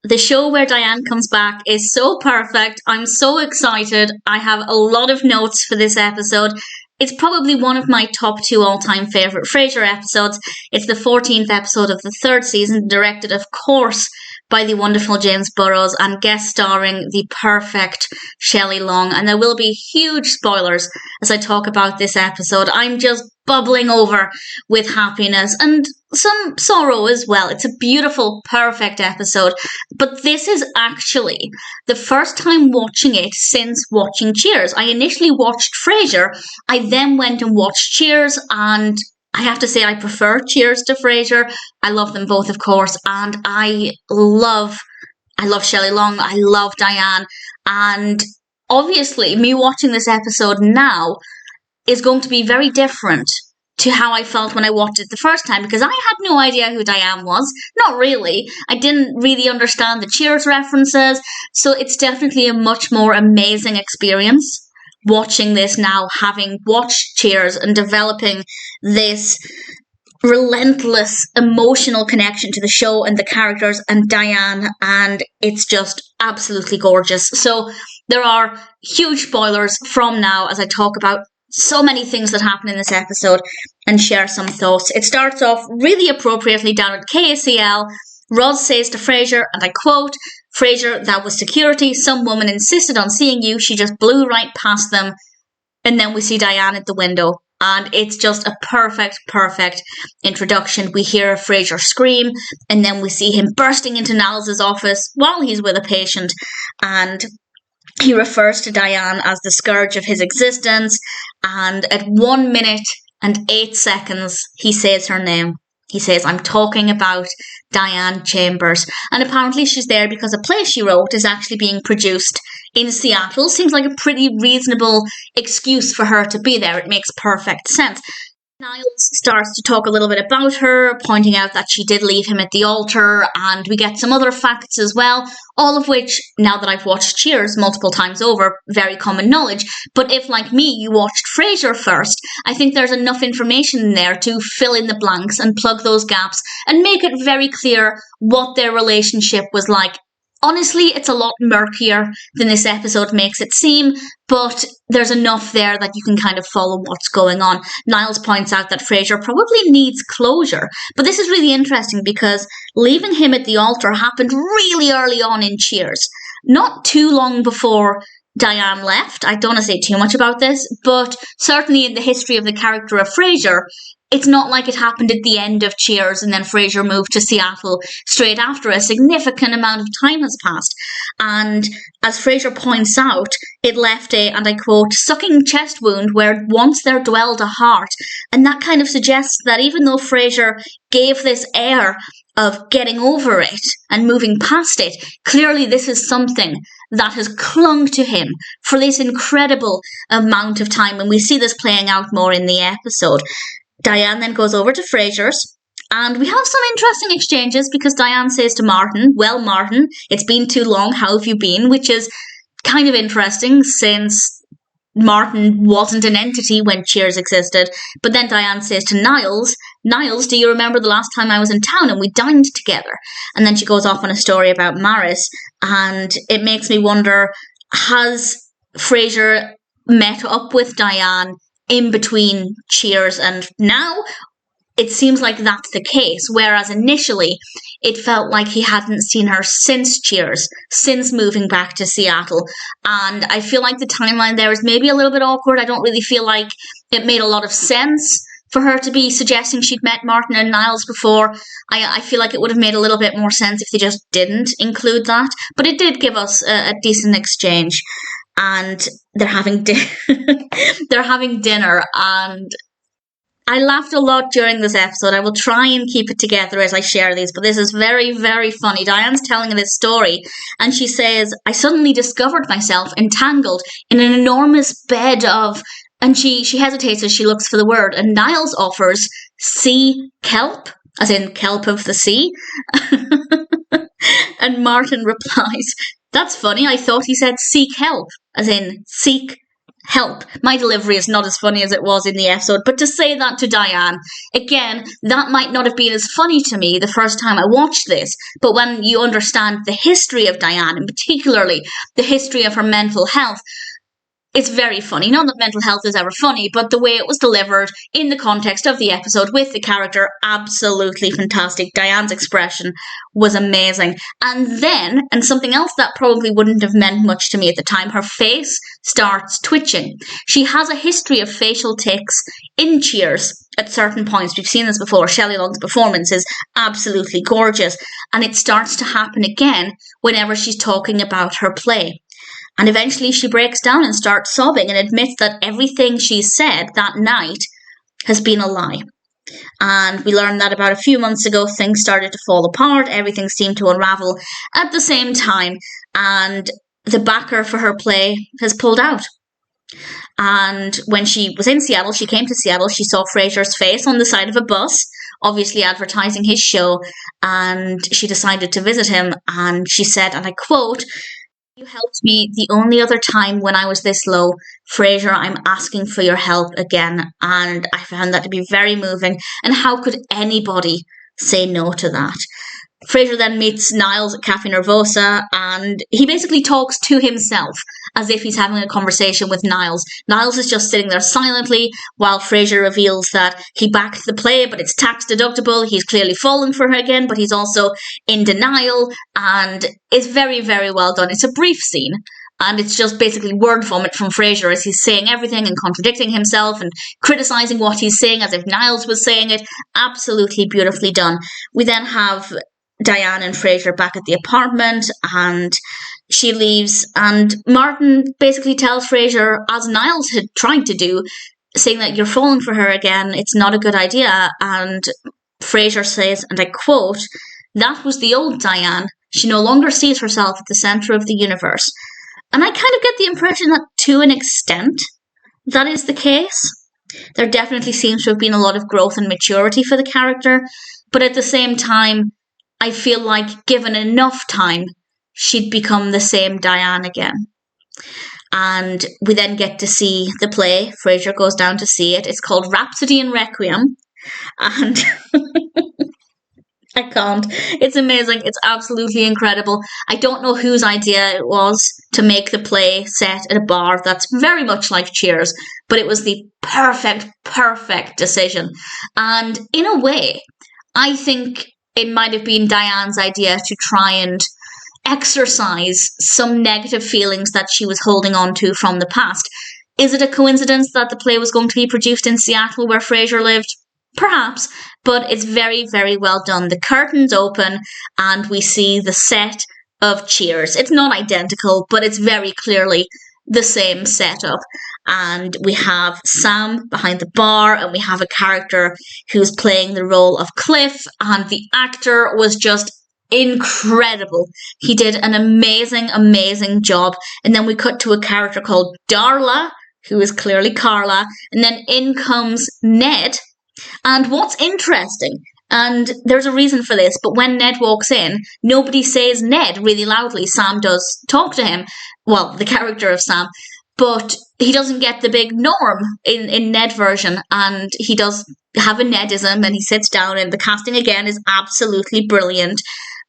The show where Diane comes back is so perfect. I'm so excited. I have a lot of notes for this episode. It's probably one of my top 2 all-time favourite Frasier episodes. It's the 14th episode of the 3rd season, directed, of course, by the wonderful James Burrows and guest starring the perfect Shelley Long. And there will be huge spoilers as I talk about this episode. I'm just bubbling over with happiness and some sorrow as well. It's a beautiful, perfect episode. But this is actually the first time watching it since watching Cheers. I initially watched Frasier. I then went and watched Cheers, and I have to say I prefer Cheers to Frasier. I love them both, of course, and I love Shelley Long. I love Diane, and obviously me watching this episode now is going to be very different to how I felt when I watched it the first time, because I had no idea who Diane was. Not really. I didn't really understand the Cheers references, so it's definitely a much more amazing experience watching this now, having watched Cheers and developing this relentless emotional connection to the show and the characters and Diane, and it's just absolutely gorgeous. So there are huge spoilers from now as I talk about so many things that happen in this episode and share some thoughts. It starts off really appropriately down at KSCL. Rod says to Frasier, and I quote, "Frasier, that was security. Some woman insisted on seeing you. She just blew right past them." And then we see Diane at the window. And it's just a perfect introduction. We hear Frasier scream, and then we see him bursting into Niles' office while he's with a patient. And he refers to Diane as the scourge of his existence. And at 1 minute and 8 seconds, he says her name. He says, "I'm talking about Diane Chambers." And apparently she's there because a play she wrote is actually being produced in Seattle. Seems like a pretty reasonable excuse for her to be there. It makes perfect sense. Niles starts to talk a little bit about her, pointing out that she did leave him at the altar, and we get some other facts as well, all of which, now that I've watched Cheers multiple times over, very common knowledge. But if, like me, you watched Frasier first, I think there's enough information in there to fill in the blanks and plug those gaps and make it very clear what their relationship was like. Honestly, it's a lot murkier than this episode makes it seem, but there's enough there that you can kind of follow what's going on. Niles points out that Frasier probably needs closure, but this is really interesting because leaving him at the altar happened really early on in Cheers. Not too long before Diane left. I don't want to say too much about this, but certainly in the history of the character of Frasier, it's not like it happened at the end of Cheers and then Frasier moved to Seattle straight after. A significant amount of time has passed. And as Frasier points out, it left a, and I quote, "sucking chest wound where once there dwelled a heart." And that kind of suggests that even though Frasier gave this air of getting over it and moving past it, clearly this is something that has clung to him for this incredible amount of time. And we see this playing out more in the episode. Diane then goes over to Frasier's, and we have some interesting exchanges because Diane says to Martin, "Well, Martin, it's been too long, how have you been?" Which is kind of interesting since Martin wasn't an entity when Cheers existed. But then Diane says to Niles, "Niles, do you remember the last time I was in town and we dined together?" And then she goes off on a story about Maris, and it makes me wonder, has Frasier met up with Diane in between Cheers and now? It seems like that's the case, whereas initially it felt like he hadn't seen her since Cheers, since moving back to Seattle. And I feel like the timeline there is maybe a little bit awkward. I don't really feel like it made a lot of sense for her to be suggesting she'd met Martin and Niles before. I feel like it would have made a little bit more sense if they just didn't include that. But it did give us a decent exchange. And they're having they're having dinner, and I laughed a lot during this episode. I will try and keep it together as I share these, but this is very, very funny. Diane's telling this story, and she says, "I suddenly discovered myself entangled in an enormous bed of," and she hesitates as she looks for the word, and Niles offers sea kelp, as in kelp of the sea. And Martin replies, "That's funny, I thought he said seek help, as in seek help. My delivery is not as funny as it was in the episode, but to say that to Diane, again, that might not have been as funny to me the first time I watched this, but when you understand the history of Diane, and particularly the history of her mental health, it's very funny. Not that mental health is ever funny, but the way it was delivered in the context of the episode with the character, absolutely fantastic. Diane's expression was amazing. And then, and something else that probably wouldn't have meant much to me at the time, her face starts twitching. She has a history of facial tics in Cheers at certain points. We've seen this before. Shelley Long's performance is absolutely gorgeous. And it starts to happen again whenever she's talking about her play. And eventually she breaks down and starts sobbing and admits that everything she said that night has been a lie. And we learned that about a few months ago, things started to fall apart. Everything seemed to unravel at the same time. And the backer for her play has pulled out. And when she was in Seattle, she came to Seattle, she saw Frasier's face on the side of a bus, obviously advertising his show. And she decided to visit him. And she said, and I quote, "You helped me the only other time when I was this low. Frasier, I'm asking for your help again." And I found that to be very moving. And how could anybody say no to that? Frasier then meets Niles at Cafe Nervosa, and he basically talks to himself as if he's having a conversation with Niles. Niles is just sitting there silently while Frasier reveals that he backed the play, but it's tax deductible. He's clearly falling for her again, but he's also in denial, and it's very, very well done. It's a brief scene, and it's just basically word vomit from Frasier as he's saying everything and contradicting himself and criticizing what he's saying as if Niles was saying it. Absolutely beautifully done. We then have Diane and Frasier back at the apartment, and she leaves, and Martin basically tells Frasier, as Niles had tried to do, saying that you're falling for her again, it's not a good idea. And Frasier says, and I quote, "That was the old Diane. She no longer sees herself at the centre of the universe." And I kind of get the impression that to an extent that is the case. There definitely seems to have been a lot of growth and maturity for the character, but at the same time, I feel like given enough time, she'd become the same Diane again. And we then get to see the play. Frasier goes down to see it. It's called Rhapsody in Requiem. And I can't. It's amazing. It's absolutely incredible. I don't know whose idea it was to make the play set at a bar that's very much like Cheers, but it was the perfect decision. And in a way, I think it might have been Diane's idea to try and exercise some negative feelings that she was holding on to from the past. Is it a coincidence that the play was going to be produced in Seattle where Frasier lived? Perhaps, but it's very, very well done. The curtains open and we see the set of Cheers. It's not identical, but it's very clearly the same setup. And we have Sam behind the bar, and we have a character who's playing the role of Cliff, and the actor was just incredible. He did an amazing job. And then we cut to a character called Darla, who is clearly Carla, and then in comes Ned. And what's interesting, and there's a reason for this, but when Ned walks in, nobody says Ned really loudly. Sam does talk to him, well, the character of Sam, but he doesn't get the big Norm in Ned version, and he does have a Nedism, and he sits down, and the casting again is absolutely brilliant.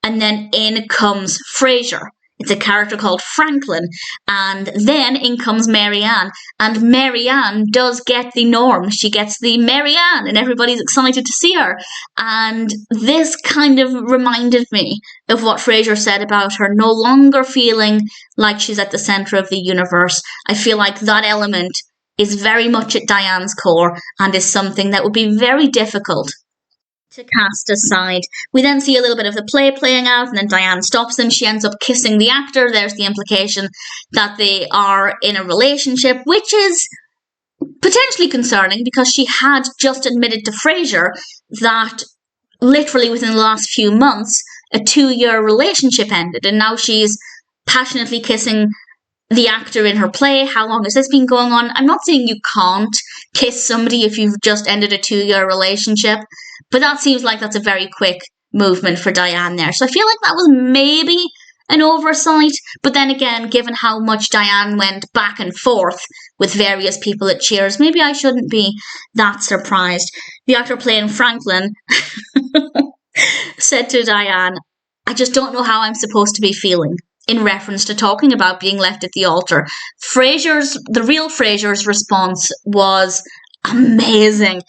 And then in comes Frasier. It's a character called Franklin. And then in comes Marianne. And Marianne does get the Norm. She gets the Marianne, and everybody's excited to see her. And this kind of reminded me of what Frasier said about her no longer feeling like she's at the centre of the universe. I feel like that element is very much at Diane's core and is something that would be very difficult to cast aside. We then see a little bit of the play playing out, and then Diane stops them. She ends up kissing the actor. There's the implication that they are in a relationship, which is potentially concerning because she had just admitted to Frasier that literally within the last few months, a 2-year relationship ended, and now she's passionately kissing the actor in her play. How long has this been going on? I'm not saying you can't kiss somebody if you've just ended a 2-year relationship, but that seems like that's a very quick movement for Diane there. So I feel like that was maybe an oversight. But then again, given how much Diane went back and forth with various people at Cheers, maybe I shouldn't be that surprised. The actor playing Franklin said to Diane, I just don't know how I'm supposed to be feeling, in reference to talking about being left at the altar. The real Frasier's response was amazing.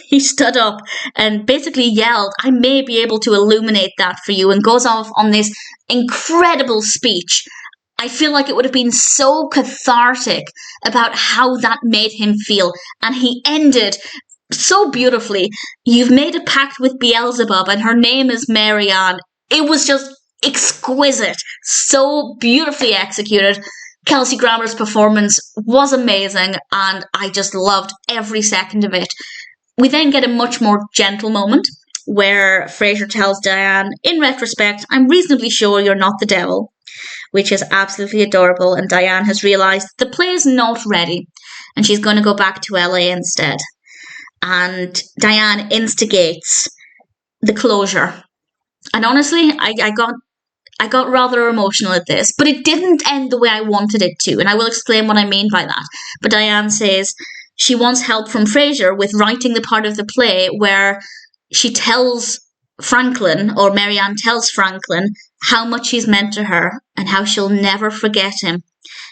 He stood up and basically yelled, I may be able to illuminate that for you, and goes off on this incredible speech. I feel like it would have been so cathartic about how that made him feel. And he ended so beautifully. You've made a pact with Beelzebub and her name is Marianne. It was just exquisite. So beautifully executed. Kelsey Grammer's performance was amazing and I just loved every second of it. We then get a much more gentle moment where Frasier tells Diane, in retrospect, I'm reasonably sure you're not the devil, which is absolutely adorable. And Diane has realised the play is not ready and she's going to go back to LA instead. And Diane instigates the closure. And honestly, I got rather emotional at this, but it didn't end the way I wanted it to. And I will explain what I mean by that. But Diane says she wants help from Frasier with writing the part of the play where she tells Franklin, or Marianne tells Franklin, how much he's meant to her and how she'll never forget him.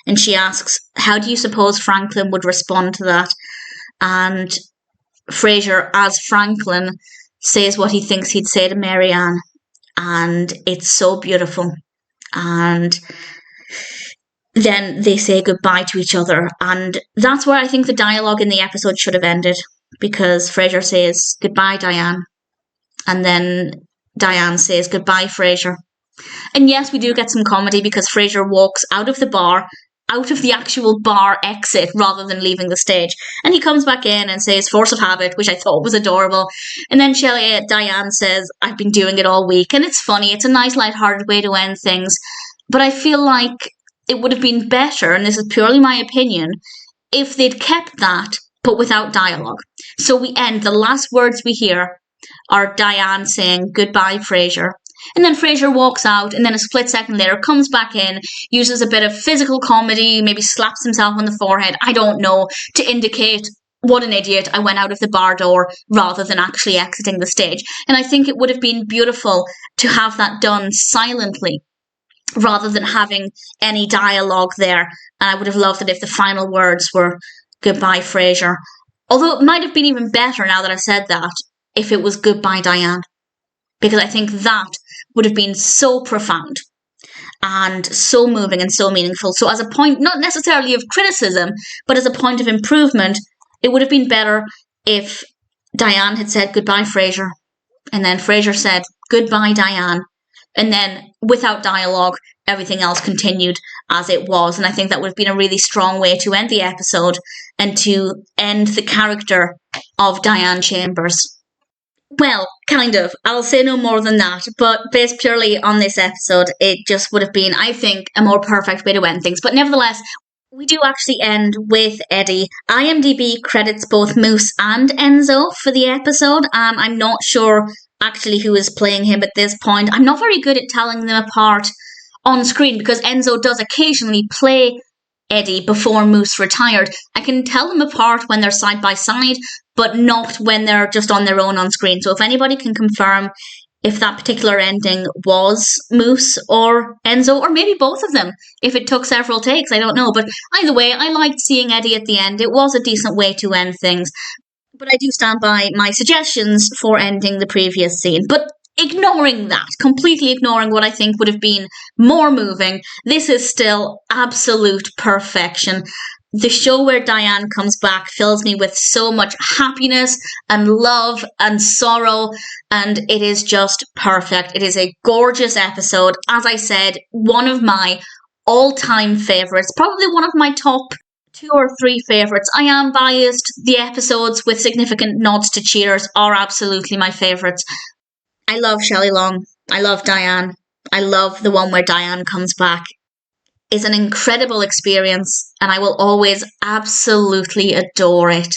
And she asks, how do you suppose Franklin would respond to that? And Frasier, as Franklin, says what he thinks he'd say to Marianne. And it's so beautiful. And then they say goodbye to each other. And that's where I think the dialogue in the episode should have ended. Because Frasier says, goodbye, Diane. And then Diane says, goodbye, Frasier. And yes, we do get some comedy because Frasier walks out of the bar, out of the actual bar exit rather than leaving the stage. And he comes back in and says, force of habit, which I thought was adorable. And then Diane says, I've been doing it all week. And it's funny. It's a nice, lighthearted way to end things. But I feel like it would have been better, and this is purely my opinion, if they'd kept that, but without dialogue. So we end, the last words we hear are Diane saying, goodbye, Frasier. And then Frasier walks out, and then a split second later comes back in, uses a bit of physical comedy, maybe slaps himself on the forehead, I don't know, to indicate, what an idiot, I went out of the bar door rather than actually exiting the stage. And I think it would have been beautiful to have that done silently rather than having any dialogue there. And I would have loved it if the final words were goodbye, Frasier. Although it might have been even better now that I said that if it was goodbye, Diane. Because I think that would have been so profound and so moving and so meaningful. So as a point, not necessarily of criticism, but as a point of improvement, it would have been better if Diane had said goodbye, Frasier. And then Frasier said goodbye, Diane. And then without dialogue, everything else continued as it was. And I think that would have been a really strong way to end the episode and to end the character of Diane Chambers. Well, kind of. I'll say no more than that. But based purely on this episode, it just would have been, I think, a more perfect way to end things. But nevertheless, we do actually end with Eddie. IMDb credits both Moose and Enzo for the episode. I'm not sure actually who is playing him at this point. I'm not very good at telling them apart on screen because Enzo does occasionally play Eddie before Moose retired. I can tell them apart when they're side by side, but not when they're just on their own on screen. So if anybody can confirm if that particular ending was Moose or Enzo, or maybe both of them, if it took several takes, I don't know. But either way, I liked seeing Eddie at the end. It was a decent way to end things. But I do stand by my suggestions for ending the previous scene. But ignoring that, completely ignoring what I think would have been more moving, this is still absolute perfection. The show where Diane comes back fills me with so much happiness and love and sorrow, and it is just perfect. It is a gorgeous episode. As I said, one of my all-time favourites, probably one of my top 2 or 3 favourites. I am biased. The episodes with significant nods to Cheers are absolutely my favourites. I love Shelley Long. I love Diane. I love the one where Diane comes back. It's an incredible experience and I will always absolutely adore it.